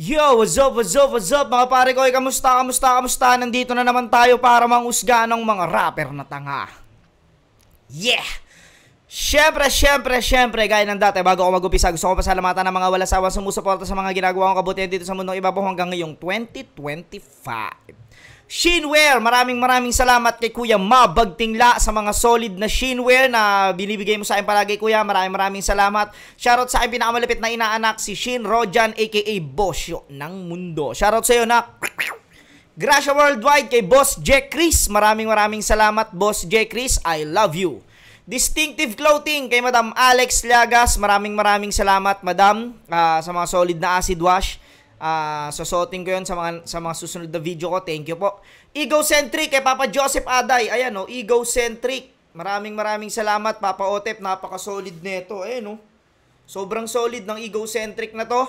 Yo, what's up, what's up, what's up mga pare ko? Kamusta? Nandito na naman tayo para mangusga ng mga rapper na tanga. Yeah! Siyempre, gaya ng dati, bago ako mag-upisa, gusto ko pasalamatan ng mga wala sawang sumusuporta sa mga ginagawa kong kabutihan dito sa mundong ibabaw hanggang ngayong 2025. Shinware, maraming salamat kay Kuya Mabagtingla sa mga solid na Shinware na binibigay mo sa akin palagi, Kuya. Maraming salamat. Shoutout sa akin pinakamalapit na inaanak, si Shin Rojan aka Bosyo ng Mundo. Shoutout sa iyo na Gracia Worldwide kay Boss Jack Chris. Maraming salamat, Boss Jack Chris. I love you. Distinctive Clothing kay Madam Alex Llagas. Maraming salamat, Madam, sa mga solid na acid wash. Susuotin ko yun sa mga susunod na video ko. Thank you po. Egocentric kay Papa Joseph Aday. Ayan o, Egocentric. Maraming salamat, Papa Otep. Napaka-solid nito. Ayan o. Sobrang solid ng Egocentric na to.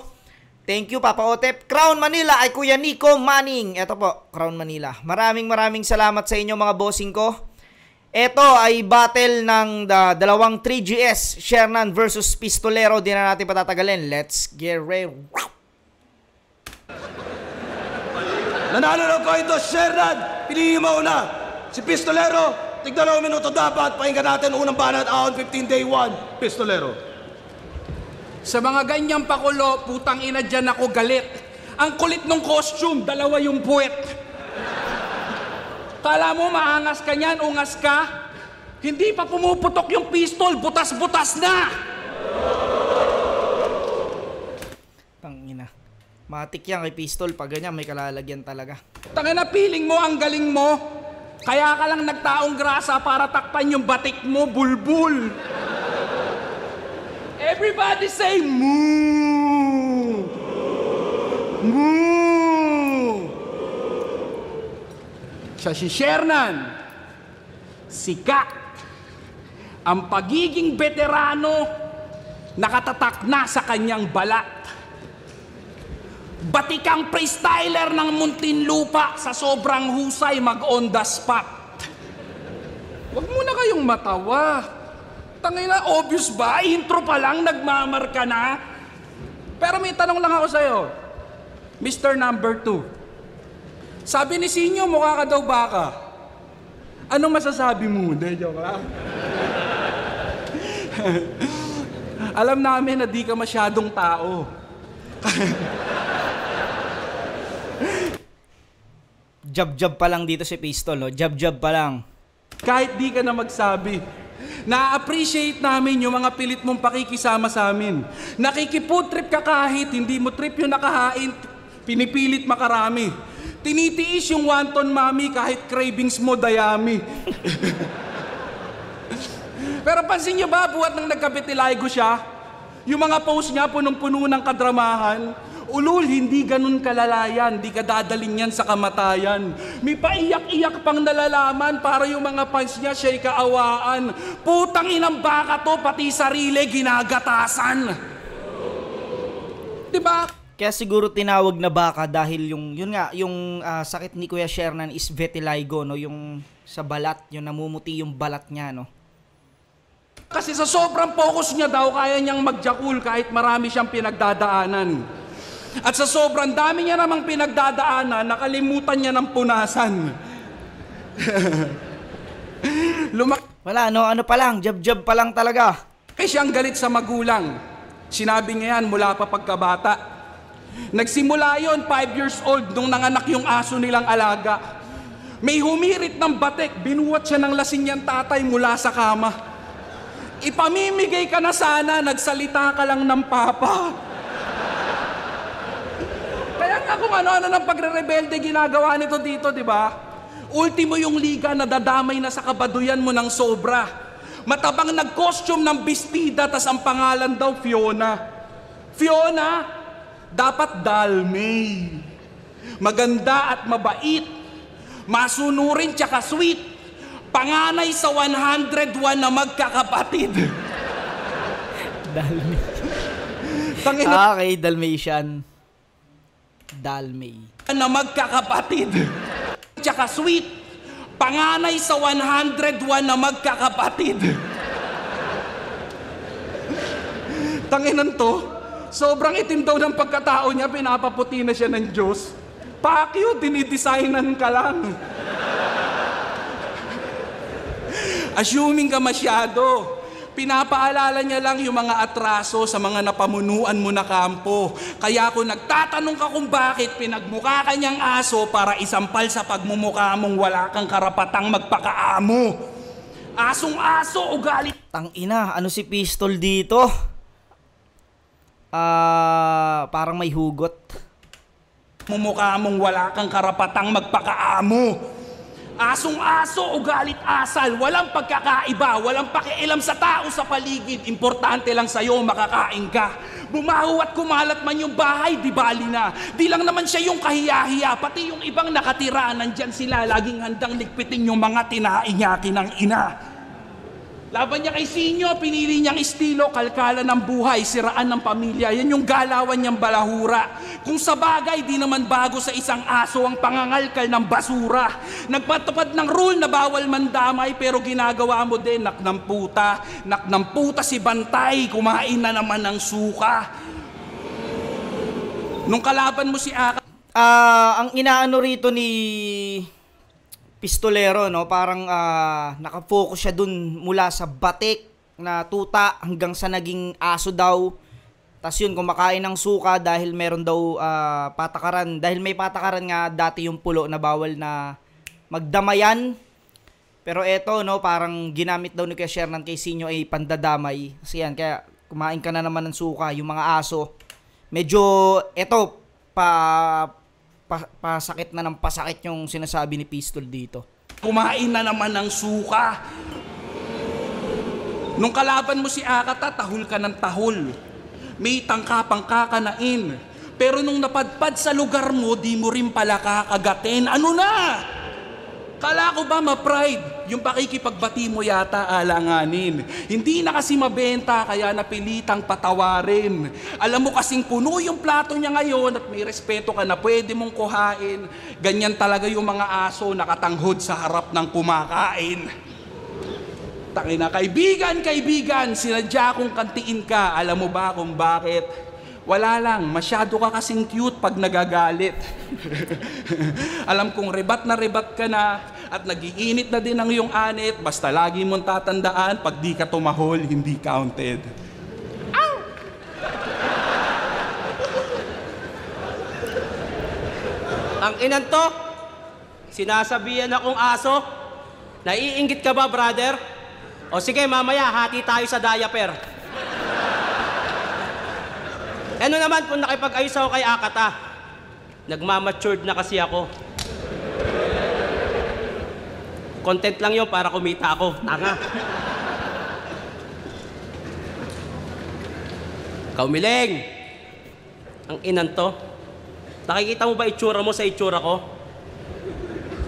Thank you, Papa Otep. Crown Manila ay Kuya Nico Manning. Ito po, Crown Manila. Maraming salamat sa inyo mga bossing ko. Ito ay battle ng dalawang 3GS, Shernan versus Pistolero. Di na natin patatagalin. Let's get ready. Nanalo ng koito, Shernan! Piliin mo una! Si Pistolero, tig 2 minuto dapat. Pakinggan natin unang banat, ahon 15 day 1. Pistolero. Sa mga ganyang pakulo, putang ina dyan ako galit. Ang kulit ng costume, 2 yung puwet. Kala mo maangas ka niyan, ungas ka? Hindi pa pumuputok yung pistol, butas-butas na! Tangina. Matik yan kay pistol, pag ganyan may kalalagyan talaga. Tangina, feeling mo ang galing mo. Kaya ka lang nagtaong grasa para takpan yung batik mo, bulbul. Everybody say moo! Moo! Siya si Shernan. Sikat. Ang pagiging veterano, nakatatak na sa kanyang balat. Batikang freestyler ng Muntinlupa sa sobrang husay mag-on the spot. Huwag muna kayong matawa. Tangina, obvious ba? Intro pa lang, nagmamarka na. Pero may tanong lang ako sa'yo. Mr. Number 2. Sabi ni Sinyo, mukha ka daw baka. Anong masasabi mo? Hindi, joke lang. Alam namin na di ka masyadong tao. Jab pa lang dito si Pistol, no? Jab pa lang. Kahit di ka na magsabi, na-appreciate namin yung mga pilit mong pakikisama sa amin. Nakikifood trip ka kahit hindi mo trip yung nakahain, pinipilit makarami. Tinitiis yung wonton mami kahit cravings mo dayami. Pero pansin niyo ba, buhat nang nagkapitilaygo siya, yung mga post niya punong-puno ng kadramahan. Ulul, hindi ganun kalalayan, di ka dadalhin yan sa kamatayan. May paiyak-iyak pang nalalaman para yung mga fans niya siya'y kaawaan. Putang inang baka to, pati sarili ginagatasan. Diba? Kaya siguro tinawag na baka dahil yung sakit ni Kuya Shernan is vitiligo, no? Yung sa balat, yung namumuti yung balat niya, no? Kasi sa sobrang focus niya daw, kaya niyang magjakul kahit marami siyang pinagdadaanan. At sa sobrang dami niya namang pinagdadaanan, nakalimutan niya ng punasan. Wala, no? Ano pa lang? Jab pa lang talaga. Eh siyang galit sa magulang. Sinabi niya yan mula pa pagkabata. Nagsimula yon 5 years old nung nanganak yung aso nilang alaga. May humirit ng batik, binuwat siya ng lasing niyang tatay mula sa kama. Ipamimigay ka na sana, nagsalita ka lang ng papa. Kaya nga kung ano-ano ng pagre-rebelde ginagawa nito dito, di ba? Ultimo yung liga na dadamay na sa kabaduyan mo ng sobra. Matabang nag-costume ng bestida, tas ang pangalan daw Fiona. Fiona, dapat Dalmay. Maganda at mabait. Masunurin tsaka sweet. Panganay sa 101 na magkakapatid. Dalmay. Okay, Dalmatian. Dalmay. Na magkakapatid. Tsaka sweet. Panganay sa 101 na magkakapatid. Tanginan to, Sobrang itim daw ng pagkatao niya, pinapaputi na siya ng Diyos. Pakyo, dinidesignan ka lang. Assuming ka masyado. Pinapaalala niya lang yung mga atraso sa mga napamunuan mo na kampo. Kaya kung nagtatanong ka kung bakit pinagmukha ka niyang aso para isampal sa pagmumukha mong wala kang karapatang magpakaamo. Asong-aso, ugali. Tangina, ano si Pistol dito? Parang may hugot. Mumukha mong wala kang karapatang magpakaamo. Asong-aso, ugalit asal, walang pagkakaiba, walang pakialam sa tao sa paligid. Importante lang sa'yo, makakain ka. Bumaho at kumalat man yung bahay, di bali na. Di lang naman siya yung kahiya-hiya, pati yung ibang nakatira, nandyan sila, laging handang ligpitin yung mga tinainyaki ng ina. Laban niya kay Sinyo, pinili niyang estilo, kalkala ng buhay, siraan ng pamilya. Yan yung galawan niyang balahura. Kung sa bagay, di naman bago sa isang aso ang pangangalkal ng basura. Nagpatupad ng rule na bawal mandamay, pero ginagawa mo din, nak ng puta si Bantay, kumain na naman ng suka. Nung kalaban mo si Aka, Ang inaano rito ni Pistolero, no, parang nakafocus siya dun mula sa batik na tuta hanggang sa naging aso daw. Tas yun, kumakain ng suka dahil meron daw patakaran. Dahil may patakaran nga dati yung pulo na bawal na magdamayan. Pero eto, no, parang ginamit daw ni Kuya Shernan kay Sinyo ay pandadamay. Kasi yan, kaya kumain ka na naman ng suka, yung mga aso. Medyo, eto, pasakit na ng pasakit yung sinasabi ni Pistol dito. kumain na naman ng suka. Nung kalaban mo si Akata, tahol ka ng tahol. May tangkapang kakanain. Pero nung napadpad sa lugar mo, di mo rin pala kakagatin. Ano na? Kala ko ba ma-pride? Yung pakikipagbati mo yata alanganin. Hindi na kasi mabenta, kaya napilitang patawarin. Alam mo kasing puno yung plato niya ngayon at may respeto ka na pwede mong kuhain. Ganyan talaga yung mga aso nakatanghod sa harap ng kumakain. Tangina, kaibigan, sinadya kong kantiin ka. Alam mo ba kung bakit? Wala lang, masyado ka kasing cute pag nagagalit. Alam kong rebat na rebat ka na at nagiinit na din ang iyong anit, basta lagi mong tatandaan, pag di ka tumahol, hindi counted. Ow! Ang inan to, sinasabihan akong aso. Naiinggit ka ba, brother? O sige, mamaya, hati tayo sa diaper. Ano naman kung nakipag-ayos ako kay Akata? Nagmamatured na kasi ako. Content lang yun para kumita ako. Tanga. Kaumiling! Ang inan to. Nakikita mo ba itsura mo sa itsura ko?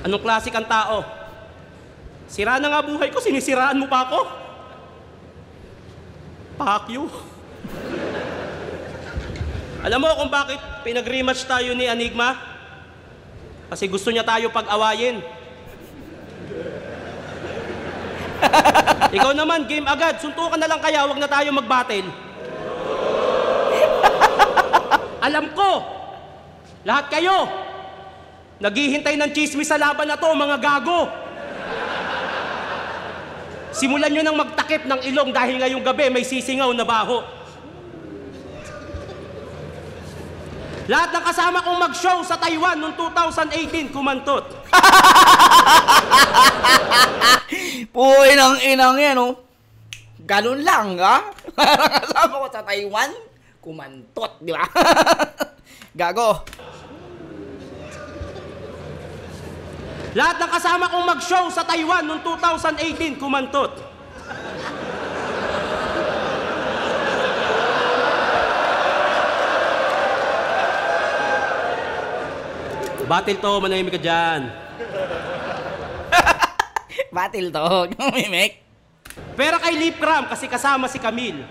Anong klase kang tao? Sira na nga buhay ko, sinisiraan mo pa ako? Fuck you. Alam mo kung bakit pinag-rematch tayo ni Enigma? Kasi gusto niya tayo pag-awayin. Ikaw naman, game agad. Suntukan na lang kaya, wag na tayo mag-battle. Alam ko, lahat kayo, naghihintay ng chismis sa laban na to, mga gago. Simulan nyo nang magtakip ng ilong dahil ngayong gabi may sisingaw na baho. Lahat ng kasama kong mag-show sa Taiwan noong 2018, kumantot. Puy ng inang yan, oh. Ganun lang, ha? Kasama ko sa Taiwan, kumantot, di ba? Gago. Lahat ng kasama kong mag-show sa Taiwan noong 2018, kumantot. Battle to, manahimik ka dyan. Battle to, mimik. Pero kay Lip Cram kasi kasama si Camille.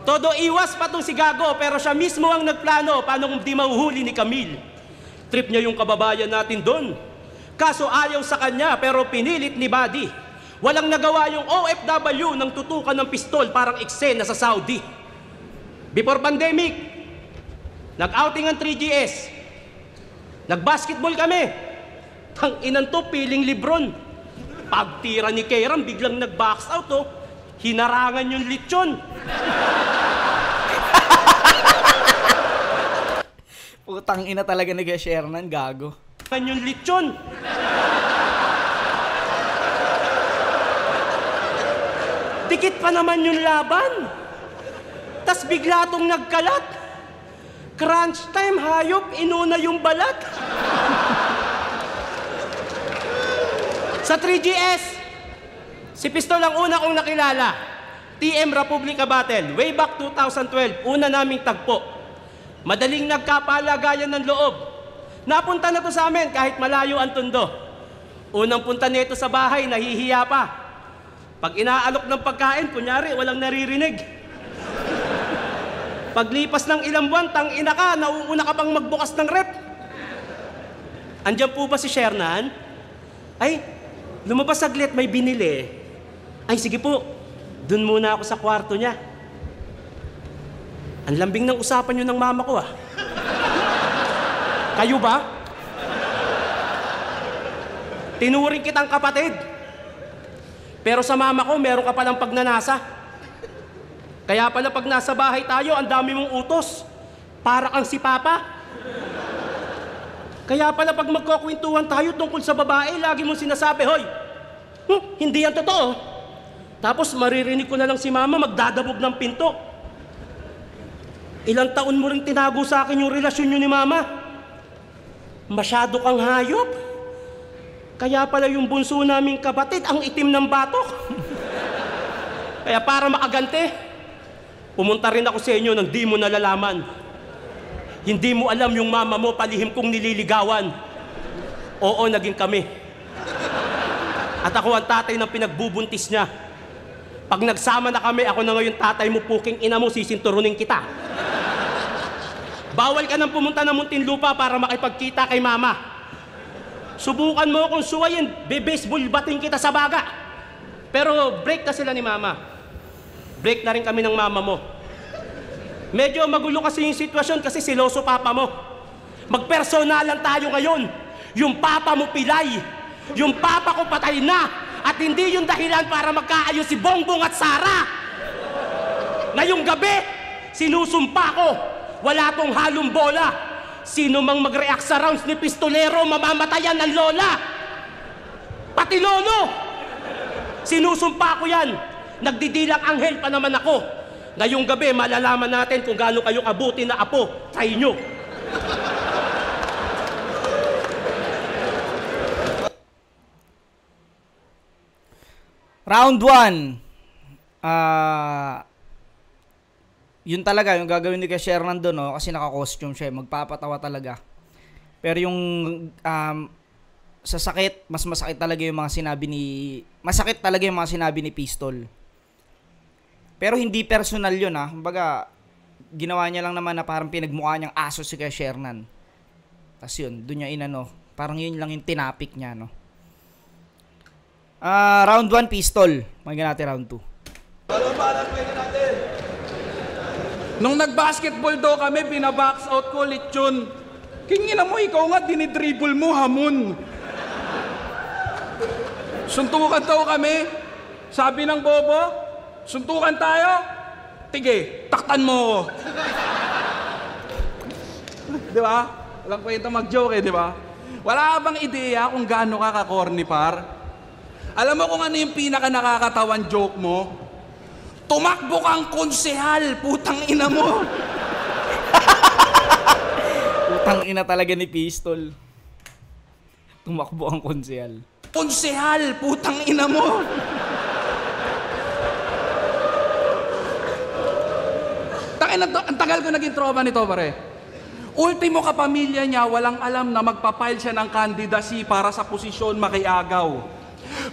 Todo iwas pa tong si Gago pero siya mismo ang nagplano paano kung di mahuhuli ni Camille. Trip niya yung kababayan natin doon. Kaso ayaw sa kanya pero pinilit ni Buddy. Walang nagawa yung OFW ng tutukan ng pistol parang eksena sa Saudi. Before pandemic, nag-outing ang 3GS. Nag-basketball kami. Tang-inan to, piling Lebron. Pagtira ni Kairam, biglang nag-box out, oh. Hinarangan yung lechon. Putang ina talaga ni Kuya Shernan, gago. Yung lechon. Dikit pa naman yung laban. Tas bigla tong nagkalat. Crunch time, hayop, inuna yung balat. Sa 3GS, si Pistol ang una kong nakilala. TM Republica Battle, way back 2012, una naming tagpo. Madaling nagkapalagayan ng loob. Napunta na to sa amin kahit malayo ang tundo. Unang punta nito sa bahay, nahihiya pa. Pag inaalok ng pagkain, kunyari, walang naririnig. Paglipas ng ilang buwan, tang-ina ka, nauuna ka pang magbukas ng rep. Andiyan po ba si Shernan? Ay, lumabas saglit, may binili. Ay, sige po, dun muna ako sa kwarto niya. Ang lambing ng usapan yun ng mama ko, ah. Kayo ba? Tinuring kitang kapatid. Pero sa mama ko, meron ka palang pagnanasa. Kaya pala pag nasa bahay tayo, ang dami mong utos. Para kang si Papa. Kaya pala pag magkukwentuhan tayo tungkol sa babae, lagi mong sinasabi, hoy, hindi yan totoo. Tapos maririnig ko na lang si Mama magdadabog ng pinto. Ilang taon mo rin tinago sa akin yung relasyon nyo ni Mama. Masyado kang hayop. Kaya pala yung bunso naming kapatid, ang itim ng batok. Kaya para makagante, pumunta rin ako sa inyo nang di mo nalalaman. Hindi mo alam yung mama mo, palihim kong nililigawan. Oo, naging kami. At ako ang tatay ng pinagbubuntis niya. Pag nagsama na kami, ako na ngayon tatay mo, puking ina mo, sisinturunin kita. Bawal ka nang pumunta ng Muntinlupa para makipagkita kay mama. Subukan mo kung suwayin, be-baseball bating kita sa baga. Pero break na sila ni mama. Break na rin kami ng mama mo. Medyo magulo kasi yung sitwasyon kasi siloso papa mo. Magpersonalan tayo ngayon. Yung papa mo pilay. Yung papa ko patay na. At hindi yung dahilan para magkaayos si Bongbong at Sara. Ngayong gabi, sinusumpa ko. Wala tong halong bola. Sino mang mag-react sa rounds ni Pistolero, mamamatayan ng lola. Pati lolo. Sinusumpa ko yan. Nagdidilang anghel pa naman ako. Ngayong gabi, malalaman natin kung gaano kayo kabuti na apo sa inyo. Round 1. Yun talaga, yung gagawin ni Kuya Shernan doon, no? Kasi naka-costume siya, magpapatawa talaga. Pero yung sa sakit, mas masakit talaga yung mga sinabi ni... Masakit talaga yung mga sinabi ni Pistol. Pero hindi personal yun, ha. Kumbaga, ginawa niya lang naman na parang pinagmukha niyang aso si Kuya Shernan. Tapos yun, doon niya inano. Parang yun lang yung tinapik niya, no. Round 1, Pistol. Magiging natin round 2. Nung nag-basketball daw kami, binabox out ko, lechon. Kingina mo, ikaw nga, dinidribble mo, hamon. Suntukan daw kami. Sabi ng bobo, suntukan tayo. Tige, taktan mo ako. Di ba? Walang kwenta mag-joke eh, di ba? Wala ka bang ideya kung gaano ka ka-corny, par? Alam mo kung ano yung pinaka nakakatawan joke mo? Tumakbo kang konsehal, putang ina mo. Putang ina talaga ni Pistol. Tumakbo ang konsehal. Konsehal, putang ina mo. Ang tagal ko naging tropa nito, pare. Ultimo kapamilya niya, walang alam na magpapile siya ng candidacy para sa posisyon makiagaw.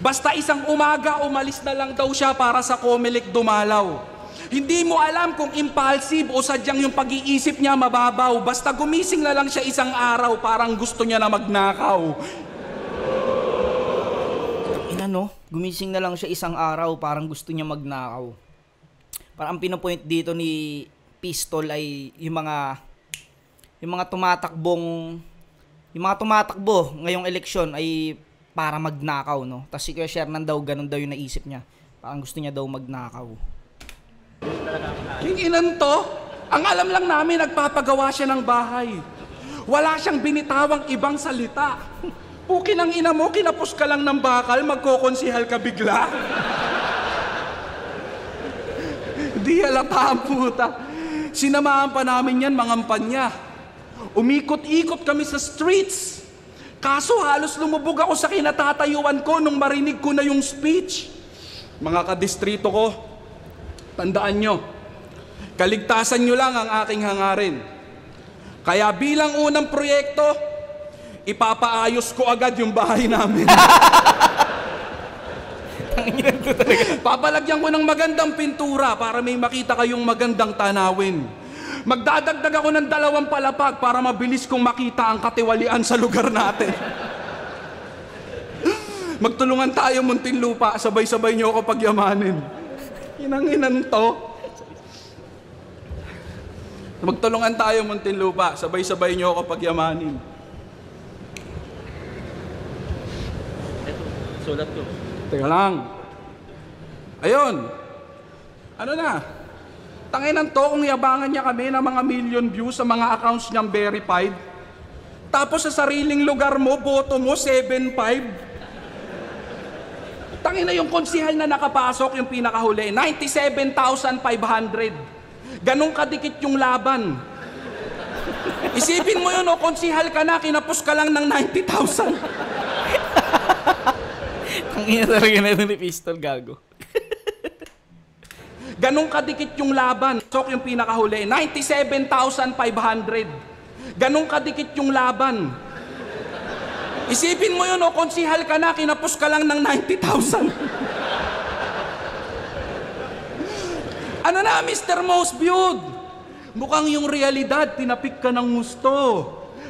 Basta isang umaga, umalis na lang daw siya para sa Comelec dumalaw. Hindi mo alam kung impulsive o sadyang yung pag-iisip niya mababaw. Basta gumising na lang siya isang araw, parang gusto niya na magnakaw. Inano, gumising na lang siya isang araw, parang gusto niya magnakaw. Parang ang pinopoint dito ni pistol ay yung mga tumatakbo ngayong eleksyon ay para magnakaw, no? Tapos si Kuya Shernan daw, ganun daw yung naisip niya. Parang gusto niya daw magnakaw. Kinginan to, ang alam lang namin, nagpapagawa siya ng bahay. Wala siyang binitawang ibang salita. Pukin ang ina mo, kinapos ka lang ng bakal, magkokonsihal ka bigla. Di halata ang puta. Sinamahan pa namin yan, mga kampanya. Umikot-ikot kami sa streets. Kaso halos lumubog ako sa kinatatayuan ko nung marinig ko na yung speech. Mga kadistrito ko, tandaan nyo, kaligtasan nyo lang ang aking hangarin. Kaya bilang unang proyekto, ipapaayos ko agad yung bahay namin. Papalagyan ko ng magandang pintura para may makita kayong magandang tanawin. Magdadagdag ako ng 2 palapag para mabilis kong makita ang katiwalian sa lugar natin. Magtulungan tayo, Muntinlupa, sabay-sabay niyo ako pagyamanin. Inang-inan to. Magtulungan tayo, Muntinlupa, sabay-sabay niyo ako pagyamanin. Sulat ko. Teka lang. Ayun. Ano na? Tanginan to kung yabangan niya kami ng mga million views sa mga accounts niyang verified. Tapos sa sariling lugar mo, boto mo 7.5. Tangina yung konsihal na nakapasok, yung pinakahuli, 97,500. Ganong kadikit yung laban. Isipin mo yun, o konsihal ka na, kinapos ka lang ng 90,000. Tangina talaga na ito ni Pistol, gago. Ganong kadikit yung laban. Sok yung pinakahuli, 97,500. Ganong kadikit yung laban. Isipin mo yun, o konsihal ka na, kinapos ka lang ng 90,000. Ano na, Mr. Most Viewed? Mukhang yung realidad, tinapik ka ng gusto.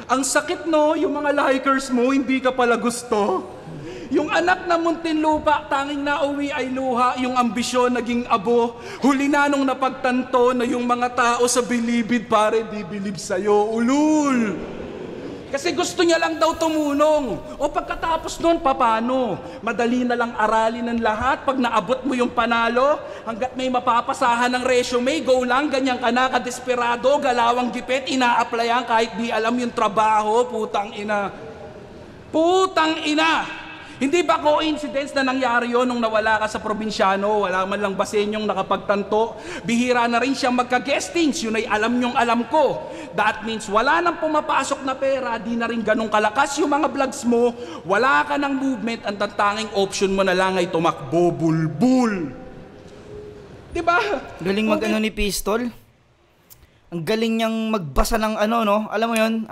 Ang sakit, no, yung mga likers mo, hindi ka pala gusto. Yung anak na Muntinlupa, tanging nauwi ay luha, yung ambisyon naging abo. Huli na nung napagtanto na yung mga tao sa bilibid pare di bilib sa'yo, ulul. Kasi gusto niya lang daw tumulong. O pagkatapos nun, papano? Madali na lang aralin ng lahat. Pag naabot mo yung panalo, hanggat may mapapasahan ng resume, go lang, ganyan ka na, kadesperado, galawang gipit, ina-applyan kahit di alam yung trabaho, putang ina. Putang ina! Hindi ba coincidence na nangyari yun nung nawala ka sa probinsyano, wala man lang basenyong nakapagtanto, bihira na rin siyang magka-guestings, yun ay alam nyong alam ko. That means wala nang pumapasok na pera, di na rin ganun kalakas yung mga vlogs mo, wala ka ng movement, ang tanging option mo na lang ay tumakbo, bulbul. Diba? Galing mag-ano ni Pistol. Ang galing niyang magbasa ng ano, no? Alam mo yun,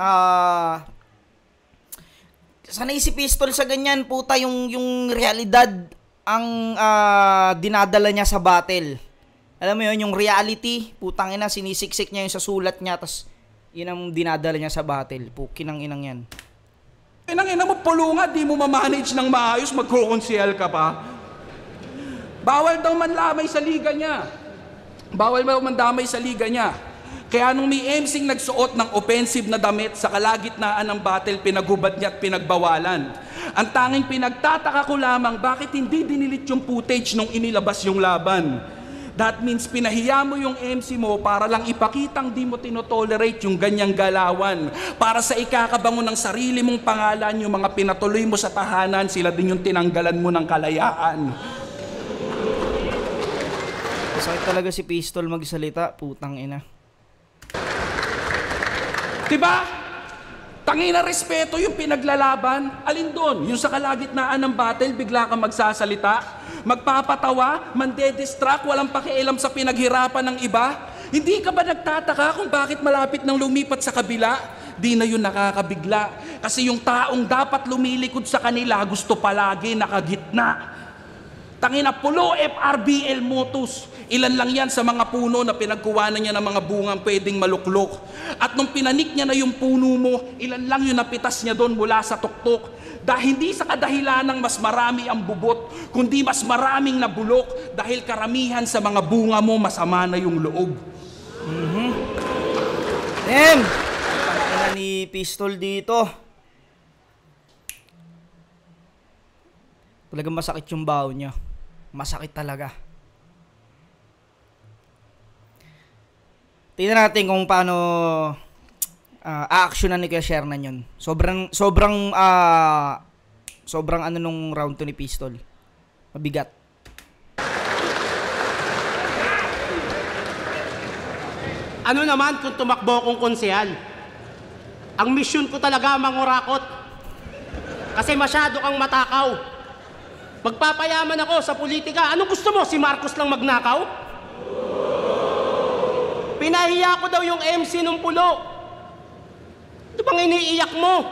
sanay si Pistol sa ganyan, puta, yung realidad ang dinadala niya sa battle. Alam mo yun, yung reality, putang ina, sinisiksik niya yung sa sulat niya, tas yun ang dinadala niya sa battle. Pukin ang inang yan. Inang ina mo, pulungan, di mo mamanage ng maayos, magkukonsihal ka pa. Bawal daw manlamay sa liga niya. Bawal daw mandamay sa liga niya. Kaya nung may MCing nagsuot ng offensive na damit sa kalagitnaan ng battle, pinagubad niya at pinagbawalan. Ang tanging pinagtataka ko lamang, bakit hindi dinilit yung footage nung inilabas yung laban? That means pinahiya mo yung MC mo para lang ipakitang di mo tinotolerate yung ganyang galawan. Para sa ikakabango ng sarili mong pangalan, yung mga pinatuloy mo sa tahanan, sila din yung tinanggalan mo ng kalayaan. Sakit talaga si Pistol magsalita, putang ina. Diba? Tangina respeto yung pinaglalaban. Alin doon? Yung sa kalagitnaan ng battle, bigla kang magsasalita, magpapatawa, mande-distract, walang pakialam sa pinaghirapan ng iba. Hindi ka ba nagtataka kung bakit malapit nang lumipat sa kabila? Di na yun nakakabigla. Kasi yung taong dapat lumilikod sa kanila, gusto palagi nakagitna. Tangina, pulo FRBL Motus. Ilan lang yan sa mga puno na pinagkuwanan niya ng mga bungang pwedeng maluklok. At nung pinanik niya na yung puno mo, ilan lang yung napitas niya doon mula sa tuktok. Dahil hindi sa kadahilanang mas marami ang bubot, kundi mas maraming nabulok dahil karamihan sa mga bunga mo masama na yung loob. Men! Ang ni Pistol dito. Talagang masakit yung baho niya. Masakit talaga. Tingnan natin kung paano a-actionan ni Kuya Shernan yun. Sobrang ano nung round to ni Pistol. Mabigat. Ano naman kung tumakbo kong konsehal? Ang misyon ko talaga mangurakot. Kasi masyado kang matakaw. Magpapayaman ako sa politika. Anong gusto mo? Si Marcos lang magnakaw? Pinahiya ko daw yung MC ng pulo. Ito bang iniiyak mo?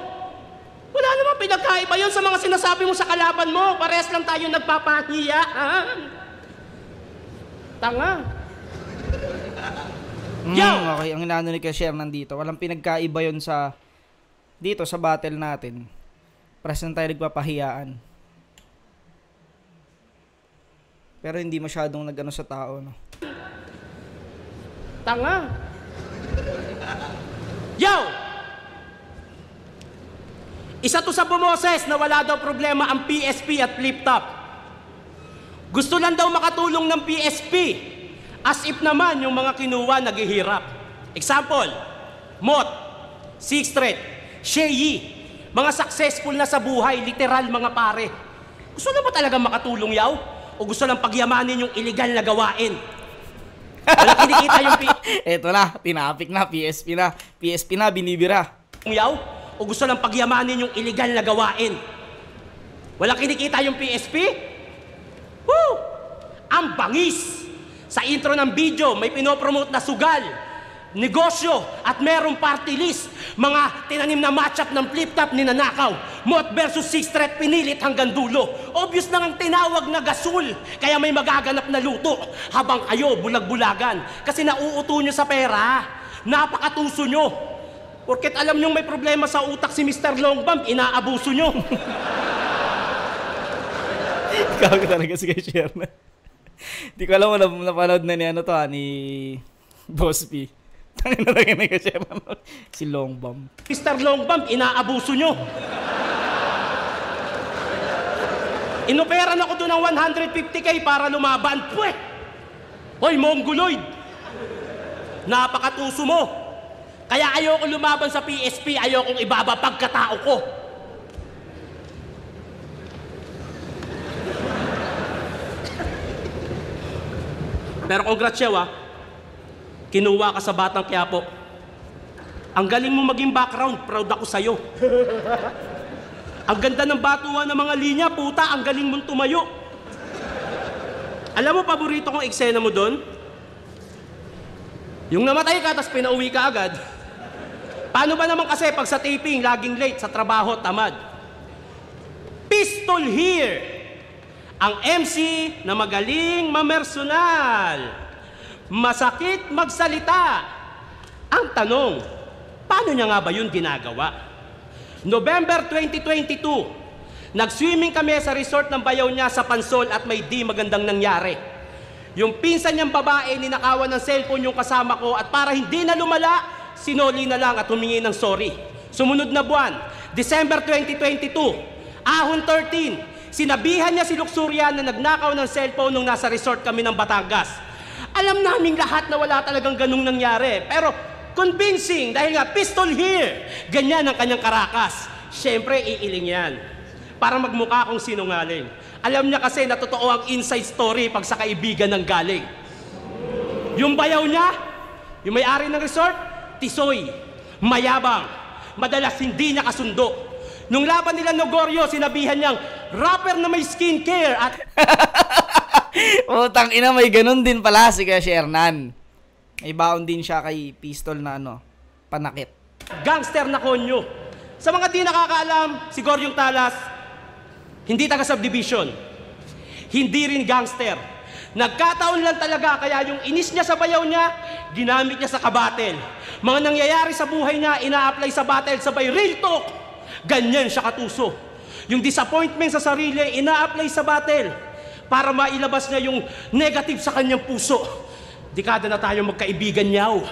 Wala namang pinagkaiba yun sa mga sinasabi mo sa kalaban mo. Parehas lang tayo nagpapahiya. Tanga. Okay, ang inaano ni Kuya Shernan dito, walang pinagkaiba yun sa dito sa battle natin. Parehas lang tayo nagpapahiyaan. Pero hindi masyadong nag-ano sa tao, no? Tanga. Yo! Isa to sa bumoses na wala daw problema ang PSP at flip top. Gusto lang daw makatulong ng PSP. As if naman yung mga kinuha naghihirap. Example, Mot, Sixth Street, Sheyi, mga successful na sa buhay, literal mga pare. Gusto na ba talaga makatulong yaw? O gusto lang pagyamanin yung illegal na gawain? Wala kinikita yung Eto na, tinapik na, PSP na, binibira. yaw? O gusto lang pagyamanin yung illegal na gawain? Wala kinikita yung PSP? Woo! Ang bangis! Sa intro ng video, may pinopromote na sugal, negosyo, at merong party list. Mga tinanim na matchup ng flip-top ni nanakaw. Mot versus Sixth Street, pinilit hanggang dulo. Obvious lang ang tinawag na gasol. Kaya may magaganap na luto. Habang kayo, bulag-bulagan. Kasi nauuto nyo sa pera. Napakatuso nyo. Porket alam nyo may problema sa utak si Mr. Longbam, inaabuso nyo. Ikaw ka talaga si Kuya Shernan. Di ko alam mo napanood na ni ni Boss P. Tangin na lang ni Kuya Shernan. Si Longbam. Mr. Longbam, inaabuso nyo. Inoperan ako doon ng 150k para lumaban. Pweh! Hoy, Mongoloid! Napakatuso mo. Kaya ayoko lumaban sa PSP, ayokong ibaba pagkatao ko. Pero congrats siya, kinuha ka sa Batang Quiapo. Ang galing mo maging background, proud ako sa'yo. Ang ganda ng batuan ng mga linya, puta, ang galing mong tumayo. Alam mo, paborito kong eksena mo doon? Yung namatay ka, tapos pinauwi ka agad. Paano ba naman kasi pag sa taping, laging late, sa trabaho, tamad? Pistol here! Ang MC na magaling mamersonal. Masakit magsalita. Ang tanong, paano niya nga ba yun ginagawa? November 2022, nag-swimming kami sa resort ng bayaw niya sa Pansol at may di magandang nangyari. Yung pinsan niyang babae, ninakawan ng cellphone yung kasama ko at para hindi na lumala, sinoli na lang at humingi ng sorry. Sumunod na buwan, December 2022, Ahon 13, sinabihan niya si Luxuria na nagnakaw ng cellphone nung nasa resort kami ng Batangas. Alam naming lahat na wala talagang ganung nangyari. Pero convincing dahil nga pistol here. Ganyan ang kanyang karakas. Siyempre, iiling yan. Para magmukha akong sinungaling. Alam niya kasi na totoo ang inside story pag sa kaibigan ng galing. Yung bayaw niya, yung may-ari ng resort, tisoy, mayabang, madalas hindi niya kasundo. Nung laban nila Nogorio, sinabihan niyang rapper na may skincare at... Utang ina, may ganun din pala si Kuya Shernan. May baon din siya kay Pistol na panakit. Gangster na konyo. Sa mga di nakakaalam, si Goryong Talas, hindi taga-subdivision. Hindi rin gangster. Nagkataon lang talaga kaya yung inis niya sa bayaw niya, ginamit niya sa kabatel. Mga nangyayari sa buhay niya, ina-apply sa battle sabay real talk. Ganyan siya katuso. Yung disappointment sa sarili, ina-apply sa battle para mailabas niya yung negative sa kanyang puso. Dekada na tayo magkaibigan niyaw.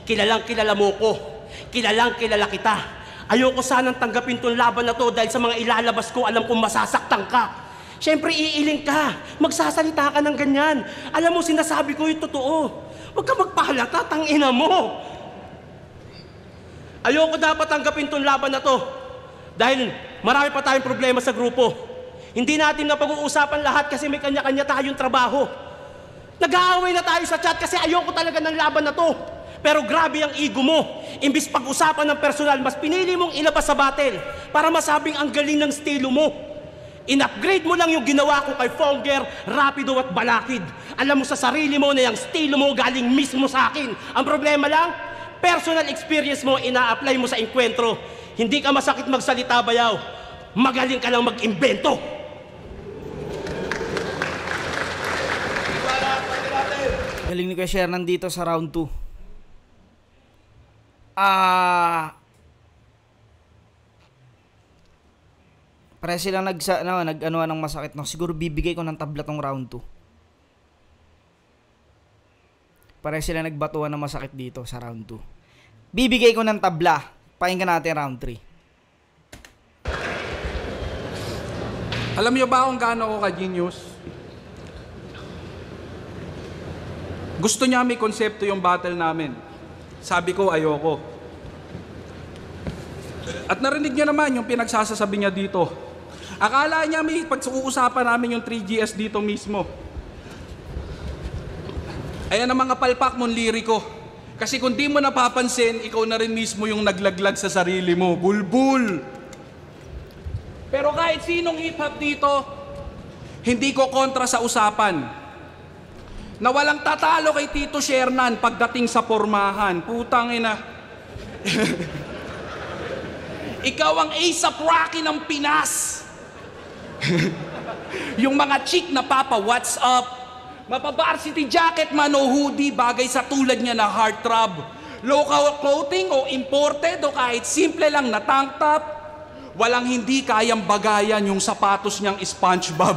Kilalang kilala mo ko. Kilalang kilala kita. Ayoko sanang tanggapin tong laban na to dahil sa mga ilalabas ko, alam kong masasaktan ka. Siyempre, iiling ka. Magsasalita ka ng ganyan. Alam mo, sinasabi ko yung totoo. Huwag ka magpahalata, tangina mo. Ayoko dapat tanggapin tong laban na to. Dahil marami pa tayong problema sa grupo. Hindi natin na pag-uusapan lahat kasi may kanya-kanya tayong trabaho. Nag-aaway na tayo sa chat kasi ayoko talaga ng laban na to. Pero grabe ang ego mo. Imbis pag-usapan ng personal, mas pinili mong ilabas sa battle para masabing ang galing ng estilo mo. In-upgrade mo lang yung ginawa ko kay Fonger, Rapido at Balakid. Alam mo sa sarili mo na yung estilo mo galing mismo sa akin. Ang problema lang, personal experience mo ina-apply mo sa enkwentro. Hindi ka masakit magsalita, bayaw. Magaling ka lang mag-imbento. Galing ni Kuya Shernan dito sa round 2. Pare silang nag-anuan ng masakit. No? Siguro bibigay ko ng tabla tong round 2. Pare sila nagbatuan ng masakit dito sa round 2. Bibigay ko ng tabla. Pakinggan natin round 3. Alam niyo ba kung gaano ako ka-genius? Gusto niya may konsepto yung battle namin. Sabi ko, ayoko. At narinig niya naman yung pinagsasasabi niya dito. Akala niya may pag-uusapan namin yung 3GS dito mismo. Ayan ang mga palpak mong liriko. Kasi kung di mo napapansin, ikaw na rin mismo yung naglaglag sa sarili mo. Bulbul! Pero kahit sinong hip-hop dito, hindi ko kontra sa usapan. Na walang tatalo kay Tito Shernan pagdating sa pormahan. Putang ina. Ikaw ang A$AP Rocky ng Pinas. Yung mga chick na papa, what's up? Mapa-varsity jacket man o hoodie, bagay sa tulad niya na heartthrob. Local clothing o imported o kahit simple lang na tank top, walang hindi kayang bagayan yung sapatos niyang SpongeBob.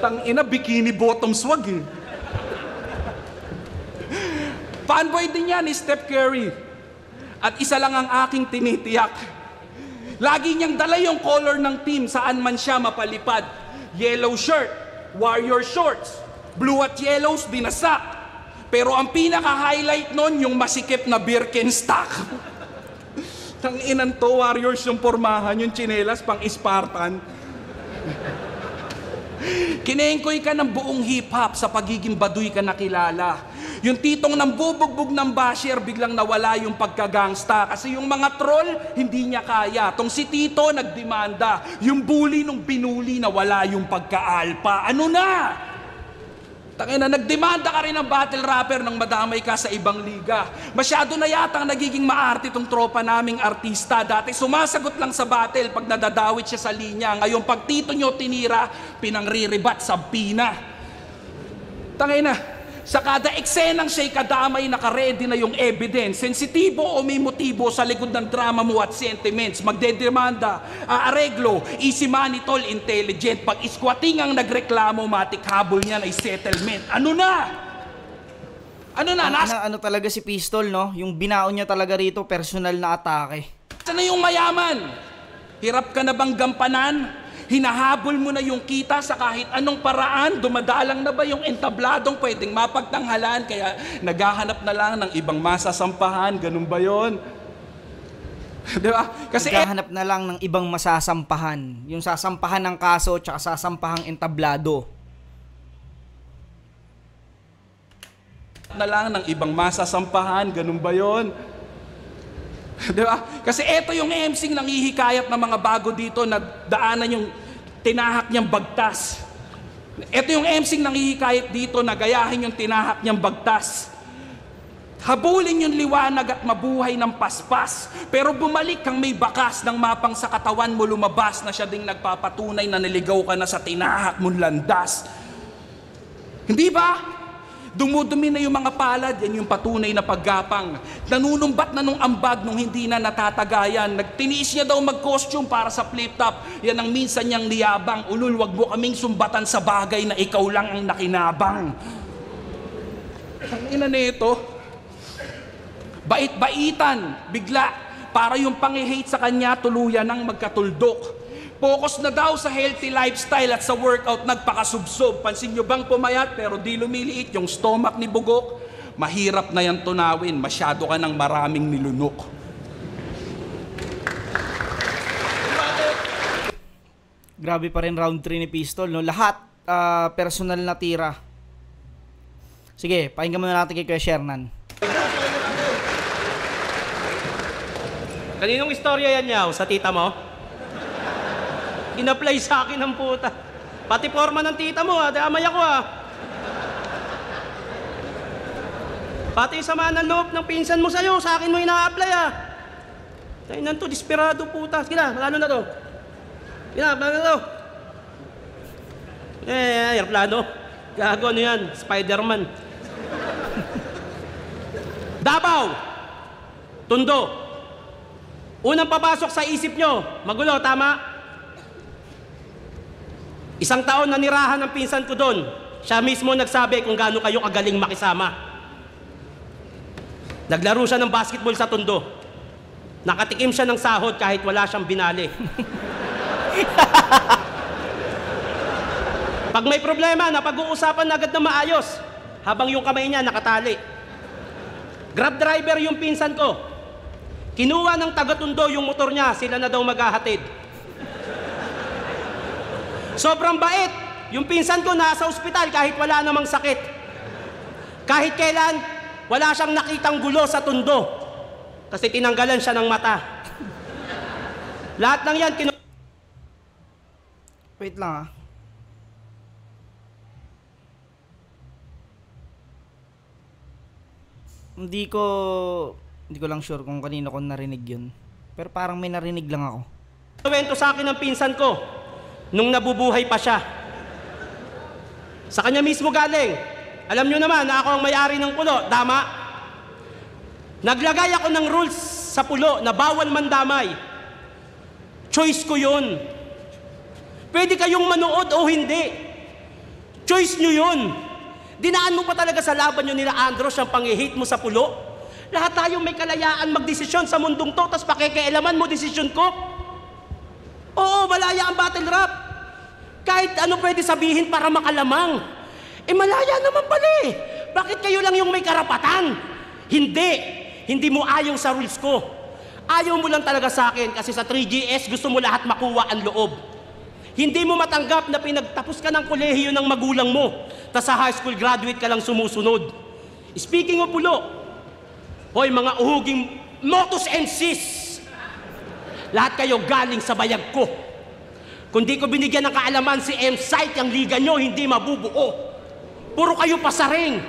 Tangina, bikini bottom swag eh. Fanboy din yan ni Steph Curry. At isa lang ang aking tinitiyak. Lagi niyang dala yung color ng team saan man siya mapalipad. Yellow shirt, Warrior shorts, blue at yellows, dinasak. Pero ang pinaka-highlight nun, yung masikip na Birkenstock. Tanginan to, Warriors yung pormahan, yung tsinelas pang Spartan. Kinengkoy ka ng buong hip-hop sa pagiging baduy ka nakilala. Yung titong nang bubugbog ng basher, biglang nawala yung pagkagangsta. Kasi yung mga troll, hindi niya kaya. Tong si Tito, nagdemanda. Yung bully nung binuli, nawala yung pagka-alpa. Ano na? Tangina, nagdemanda ka rin ng battle rapper nang madamay ka sa ibang liga. Masyado na yata ang nagiging maarte tong tropa naming artista. Dati sumasagot lang sa battle pag nadadawit siya sa linya. Ngayon pag Tito nyo tinira, pinangriribat sa pina. Tangina, sa kada eksenang siya'y kadamay, naka-ready na yung evidence. Sensitibo o may motibo sa likod ng drama mo at sentiments. Magdedemanda, aareglo, easy money tol, intelligent. Pag isquating ang nagreklamo, matik habol niyan ay settlement. Ano na? Ano na? Ano talaga si Pistol, no? Yung binaon niya talaga rito, personal na atake. Saan na yung mayaman? Hirap ka na bang gampanan? Hinahabol mo na yung kita sa kahit anong paraan, dumadalang na ba yung entabladong pwedeng mapagtanghalan, kaya naghahanap na lang ng ibang masasampahan, ganun ba yun? Diba? Kasi naghahanap na lang ng ibang masasampahan, yung sasampahan ng kaso tsaka sasampahang entablado. Na lang ng ibang masasampahan, ganun ba yun? Diba? Kasi eto yung MC nangihikayat ng mga bago dito na daanan yung tinahak niyang bagtas. Eto yung MC nangihikayat dito na gayahin yung tinahak niyang bagtas. Habulin yung liwanag at mabuhay ng paspas. Pero bumalik kang may bakas ng mapang sa katawan mo lumabas na siya ding nagpapatunay na niligaw ka na sa tinahak mong landas. Hindi ba? Dumudumi na yung mga palad, yan yung patunay na paggapang. Nanunumbat na nung ambag nung hindi na natatagayan. Nagtiniis niya daw mag-costume para sa flip-top. Yan ang minsan niyang niyabang. Ulul, wag mo kaming sumbatan sa bagay na ikaw lang ang nakinabang. Ang ina nito. Bait-baitan, bigla. Para yung pang-hate sa kanya, tuluyan ng magkatuldok. Focus na daw sa healthy lifestyle at sa workout, nagpakasubsob. Pansin nyo bang pumayat pero di lumiliit yung stomach ni Bugok? Mahirap na yan tunawin, masyado ka ng maraming nilunok. Grabe pa rin round 3 ni Pistol, no? Lahat personal na tira. Sige, pakinggan muna natin kay Kuya Shernan. Kaninong istorya yan, Yaw? Sa tita mo? In-apply sa akin ng puta. Pati forma ng tita mo, damay ako, Pati yung sama ng loob ng pinsan mo sa'yo, sa akin mo ina-apply, Tayo na to, desperado, puta. Sige na, plano na to. Sige na, plano na to. Aeroplano. Gago, ano yan? Spider-Man. Davao. Tondo. Unang papasok sa isip nyo, magulo, tama? Isang taon na nirahan ng pinsan ko doon. Siya mismo nagsabi kung gaano kayo kagaling makisama. Naglaro siya ng basketball sa Tondo. Nakatikim siya ng sahod kahit wala siyang binali. Pag may problema, napag-uusapan na agad na maayos habang yung kamay niya nakatali. Grab driver yung pinsan ko. Kinuha ng taga-Tondo yung motor niya, sila na daw maghahatid. Sobrang bait. Yung pinsan ko nasa ospital kahit wala namang sakit. Kahit kailan, wala siyang nakitang gulo sa Tondo. Kasi tinanggalan siya ng mata. Lahat ng yan, Wait lang, Hindi ko lang sure kung kanino ko narinig yun. Pero parang may narinig lang ako. Kwento sa akin ng pinsan ko nung nabubuhay pa siya. Sa kanya mismo galing. Alam nyo naman na ako ang may-ari ng pulo, tama? Naglagay ako ng rules sa pulo na bawal mandamay. Choice ko yun. Pwede kayong manood o hindi. Choice nyo yun. Dinaan mo pa talaga sa laban nyo nila Andros ang pang-hate mo sa pulo? Lahat tayo may kalayaan magdesisyon sa mundong to, tas pakikialaman mo desisyon ko? Oo, malaya ang battle rap. Kahit ano pwede sabihin para makalamang. Malaya naman pala eh. Bakit kayo lang yung may karapatan? Hindi. Hindi mo ayaw sa rules ko. Ayaw mo lang talaga sa akin kasi sa 3GS gusto mo lahat makuha ang loob. Hindi mo matanggap na pinagtapos ka ng kolehiyo ng magulang mo, tas sa high school graduate ka lang sumusunod. Speaking of pulo, hoy mga uhuging motos and sis, lahat kayo galing sa bayag ko. Kung di ko binigyan ng kaalaman si M-Site, ang liga nyo hindi mabubuo. Puro kayo pasaring,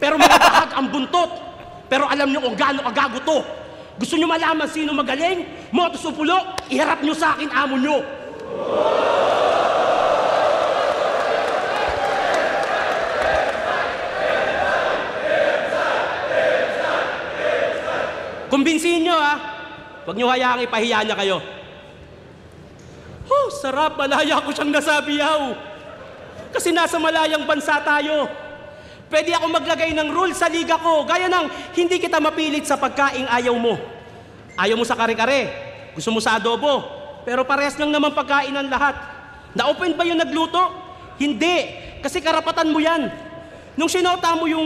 pero mga bahag ang buntot. Pero alam nyo kung gaano kagago to. Gusto nyo malaman sino magaling? Motos o pulo, iharap nyo sa akin, amo nyo. Kumbinsihin nyo, Huwag nyo hayaang ipahiya niya kayo. Oh, sarap. Malaya ko siyang nasabi, Yaw. Kasi nasa malayang bansa tayo. Pwede ako maglagay ng rule sa liga ko. Gaya ng hindi kita mapilit sa pagkaing ayaw mo. Ayaw mo sa kare-kare. Gusto mo sa adobo. Pero parehas lang naman pagkain ng lahat. Na-open ba yung nagluto? Hindi. Kasi karapatan mo yan. Nung sinota mo yung...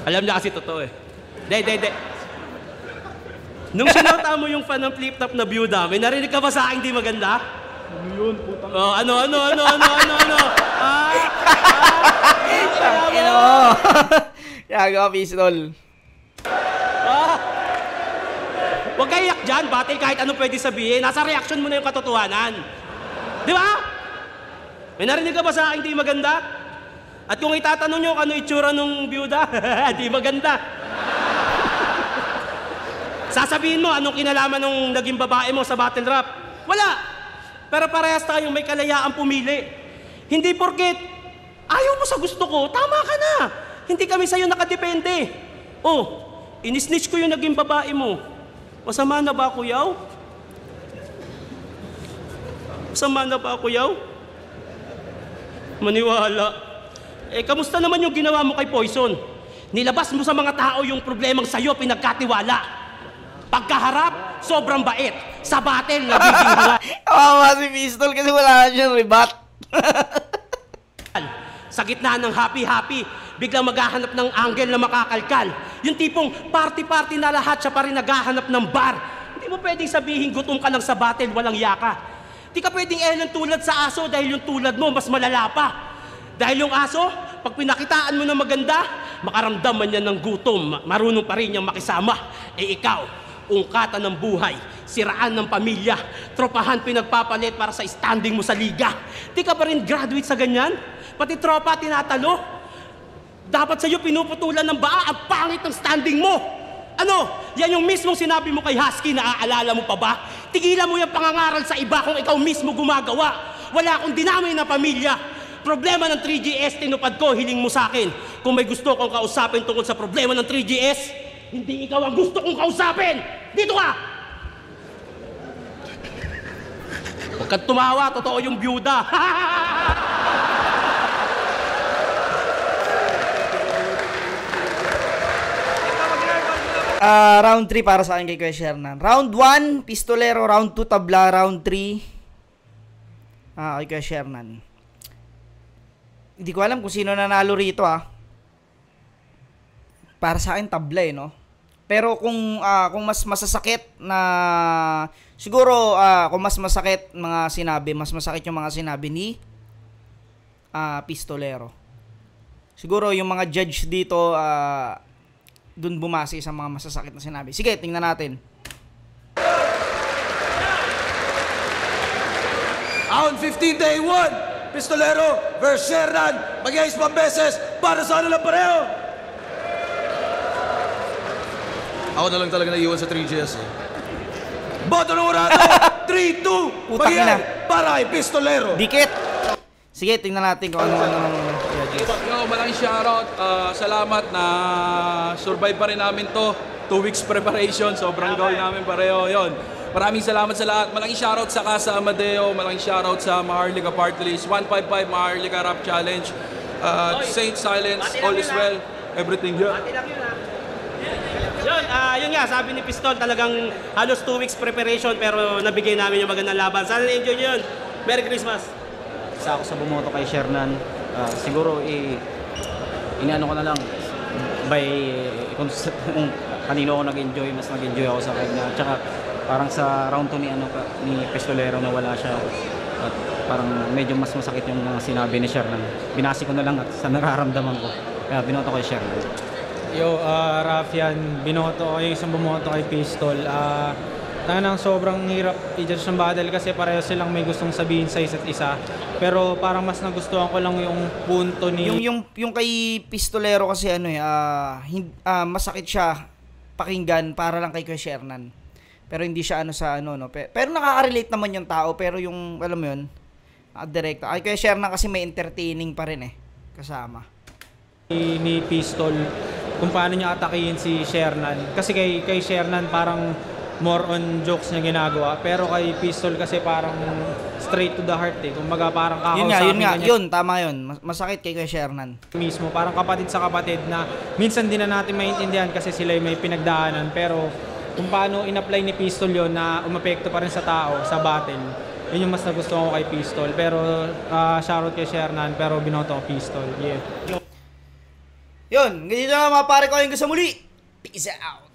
Alam niya kasi totoo eh. De. Nung sinota mo yung fan ng flip-top na byuda, may narinig ka ba sa akin di maganda? Ano yun, putang... Oh, ano? Yago, Pistol. Huwag kayo iyak dyan, batil kahit ano pwede sabihin. Nasa reaction mo na yung katotohanan. Di ba? May narinig ka ba sa akin di maganda? At kung itatanong nyo kung ano itsura nung byuda, di maganda. Sasabihin mo, anong kinalaman nung naging babae mo sa battle rap? Wala! Pero parehas tayong may kalayaang pumili. Hindi porket ayaw mo sa gusto ko, tama ka na. Hindi kami sa'yo nakadepende. Oh, inisnitch ko yung naging babae mo. Masama na ba ako, Yaw? Masama na ba ako, Yaw? Maniwala. Kamusta naman yung ginawa mo kay Poison? Nilabas mo sa mga tao yung problemang sa'yo pinagkatiwala. Pagkaharap, sobrang bait. Sa battle, nagiging hanga. Kawawa si Pistol kasi wala na siyang rebat. Sa gitna ng happy-happy, biglang maghahanap ng angle na makakalkal. Yung tipong party-party na lahat, siya pa rin naghahanap ng bar. Hindi mo pwedeng sabihin gutom ka lang sa battle, walang yaka. Di ka pwedeng Ellen tulad sa aso dahil yung tulad mo mas malala pa. Dahil yung aso, pag pinakitaan mo na maganda, makaramdaman niya ng gutom, marunong pa rin niyang makisama. Ikaw, ungkatan ng buhay, siraan ng pamilya, tropahan pinagpapalit para sa standing mo sa liga. Di ka pa rin graduate sa ganyan? Pati tropa tinatalo. Dapat sa'yo pinuputulan ng baa, ang pangit ng standing mo. Ano? Yan yung mismong sinabi mo kay Husky, naaalala mo pa ba? Tigilan mo yung pangangaral sa iba kung ikaw mismo gumagawa. Wala akong dinamay na pamilya. Problema ng 3GS, tinupad ko, hiling mo sa akin. Kung may gusto kong kausapin tungkol sa problema ng 3GS, hindi ikaw ang gusto kong kausapin! Dito ka! Huwag kang tumawa, totoo yung byuda. Round 3 para sa akin kay Kuya Shernan. Round 1, Pistolero. Round 2, Tabla. Round 3, kay Kuya Shernan. Hindi ko alam kung sino nanalo rito Para sa akin Tabla no. Pero kung mas masasakit na siguro kung mas masakit mga sinabi, mas masakit yung mga sinabi ni Pistolero. Siguro yung mga judge dito dun bumase sa mga masasakit na sinabi. Sige, tingnan natin. Round 15, day 1. Pistolero versus Shernan. Mag-iayos pang beses para sa ano lang pareho. Ako na lang talaga naiwan sa 3GS Boto ng Urado. 3-2. Utang ina. Para kay Pistolero. Dikit. Sige, tingnan natin kung ano judges. Yo, malaking shoutout. Salamat na survive pa rin namin to. 2 weeks preparation. Sobrang goal namin pareho. Yon. Maraming salamat sa lahat. Malaking shoutout sa Casa Amadeo. Malaking shoutout sa Maharlika Party List. 155 Maharlika Rap Challenge. Saint Silence. All is well. Everything here. Yun nga, sabi ni Pistol, talagang halos 2 weeks preparation pero nabigay namin yung magandang laban. Sana na-enjoy nyo yun. Merry Christmas! Isa ako sa bumoto kay Shernan. Siguro, inaano ko na lang, kung kanino ako nag-enjoy, mas nag-enjoy ako sa kanya. Tsaka, parang sa round 2 ni Pistolero na wala siya. At parang medyo mas masakit yung mga sinabi ni Shernan. Binasi ko na lang at sa nararamdaman ko. Kaya binoto ko kay Shernan. Yo, Rafian, binoto ko yung isang bumoto kay Pistol. Tanang sobrang hirap i-judge ng battle kasi pareho silang may gustong sabihin sa isa't isa. Pero parang mas nagustuhan ko lang yung punto ni... Yung kay Pistolero kasi masakit siya pakinggan para lang kay Kuya Shernan. Pero hindi siya pero nakaka-relate naman yung tao, pero yung alam mo yun, direct. Ay Kuya Shernan kasi may entertaining pa rin kasama. Ni Pistol kung paano niya atakihin si Shernan. Kasi kay Shernan parang more on jokes niya ginagawa. Pero kay Pistol kasi parang straight to the heart Kumbaga parang kakausapin niya. Yun, tama yun. Masakit kay Kuya Shernan. Mismo, parang kapatid sa kapatid na minsan din na natin maintindihan kasi sila may pinagdaanan. Pero kung paano in-apply ni Pistol yun na umapekto pa rin sa tao, sa battle, yun yung mas nagustuhan ko kay Pistol. Pero shoutout kay Shernan, pero binoto ko Pistol. Yeah. Yun, ganito na mga pare ko yung gusto muli. Peace out.